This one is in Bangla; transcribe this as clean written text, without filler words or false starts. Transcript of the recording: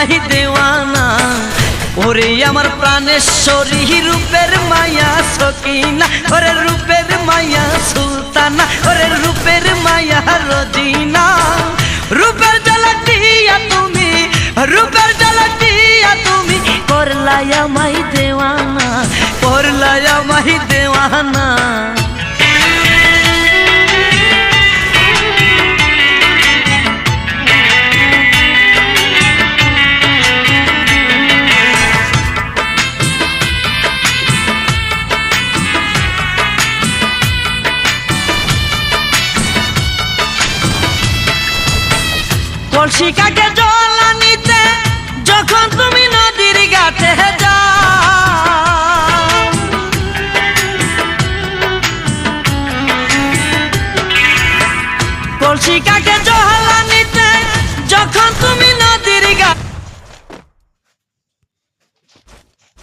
আমায় দেওয়ানা। ওরে আমার প্রাণেশ্বরী রূপের মায়া সকিনা, ওরে রূপের মায়া সুলতানা, ওরে রূপের মায়া রোজিনা। রূপের জ্বালাটিয়া তুমি, রূপের জ্বালাটিয়া তুমি করলাই আমায় দেওয়ানা, করলাই আমায় দেওয়ানা। কলসি কাকে